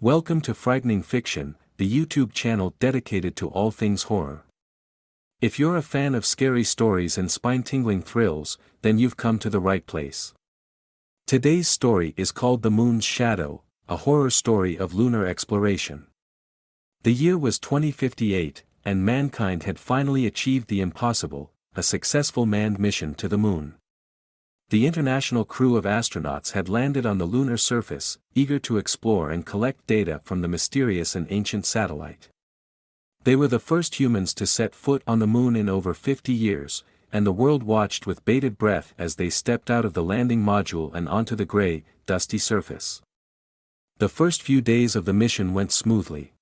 Welcome to Frightening Fiction, the YouTube channel dedicated to all things horror. If you're a fan of scary stories and spine-tingling thrills, then you've come to the right place. Today's story is called The Moon's Shadow, a horror story of lunar exploration. The year was 2058, and mankind had finally achieved the impossible, a successful manned mission to the moon. The international crew of astronauts had landed on the lunar surface, eager to explore and collect data from the mysterious and ancient satellite. They were the first humans to set foot on the moon in over 50 years, and the world watched with bated breath as they stepped out of the landing module and onto the gray, dusty surface. The first few days of the mission went smoothly.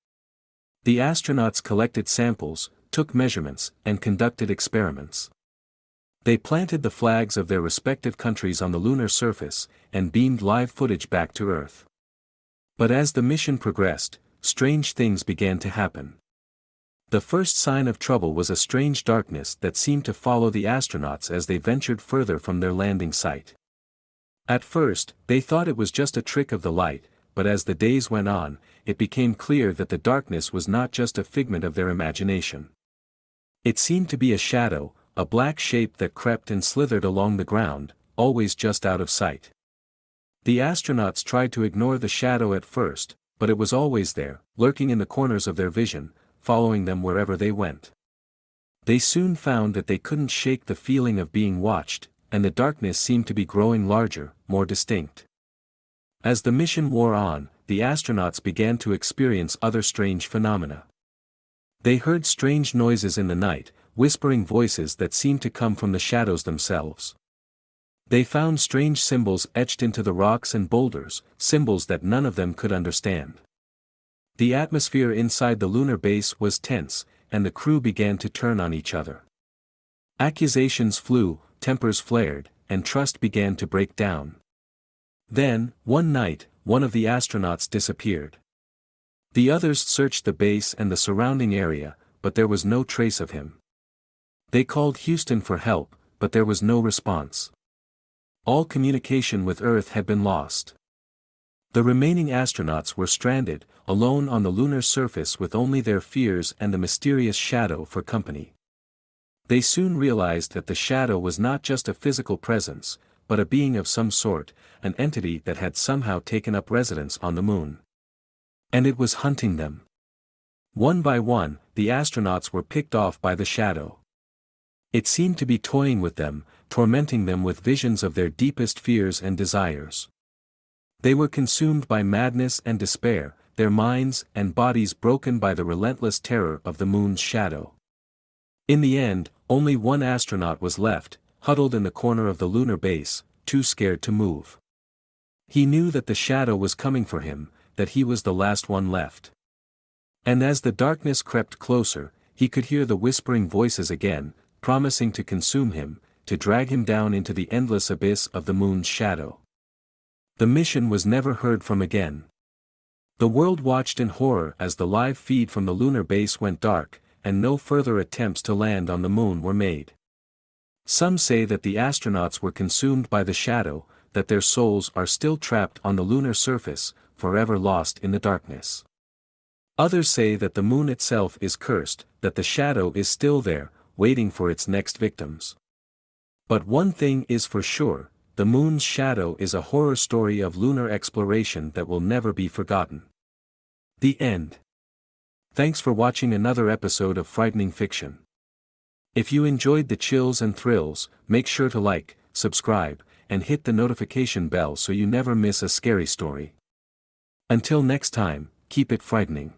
The astronauts collected samples, took measurements, and conducted experiments. They planted the flags of their respective countries on the lunar surface, and beamed live footage back to Earth. But as the mission progressed, strange things began to happen. The first sign of trouble was a strange darkness that seemed to follow the astronauts as they ventured further from their landing site. At first, they thought it was just a trick of the light, but as the days went on, it became clear that the darkness was not just a figment of their imagination. It seemed to be a shadow, a black shape that crept and slithered along the ground, always just out of sight. The astronauts tried to ignore the shadow at first, but it was always there, lurking in the corners of their vision, following them wherever they went. They soon found that they couldn't shake the feeling of being watched, and the darkness seemed to be growing larger, more distinct. As the mission wore on, the astronauts began to experience other strange phenomena. They heard strange noises in the night, whispering voices that seemed to come from the shadows themselves. They found strange symbols etched into the rocks and boulders, symbols that none of them could understand. The atmosphere inside the lunar base was tense, and the crew began to turn on each other. Accusations flew, tempers flared, and trust began to break down. Then, one night, one of the astronauts disappeared. The others searched the base and the surrounding area, but there was no trace of him. They called Houston for help, but there was no response. All communication with Earth had been lost. The remaining astronauts were stranded, alone on the lunar surface with only their fears and the mysterious shadow for company. They soon realized that the shadow was not just a physical presence, but a being of some sort, an entity that had somehow taken up residence on the moon. And it was hunting them. One by one, the astronauts were picked off by the shadow. It seemed to be toying with them, tormenting them with visions of their deepest fears and desires. They were consumed by madness and despair, their minds and bodies broken by the relentless terror of the moon's shadow. In the end, only one astronaut was left, huddled in the corner of the lunar base, too scared to move. He knew that the shadow was coming for him, that he was the last one left. And as the darkness crept closer, he could hear the whispering voices again, promising to consume him, to drag him down into the endless abyss of the moon's shadow. The mission was never heard from again. The world watched in horror as the live feed from the lunar base went dark, and no further attempts to land on the moon were made. Some say that the astronauts were consumed by the shadow, that their souls are still trapped on the lunar surface, forever lost in the darkness. Others say that the moon itself is cursed, that the shadow is still there, waiting for its next victims. But one thing is for sure, the moon's shadow is a horror story of lunar exploration that will never be forgotten. The end. Thanks for watching another episode of Frightening Fiction. If you enjoyed the chills and thrills, make sure to like, subscribe, and hit the notification bell so you never miss a scary story. Until next time, keep it frightening.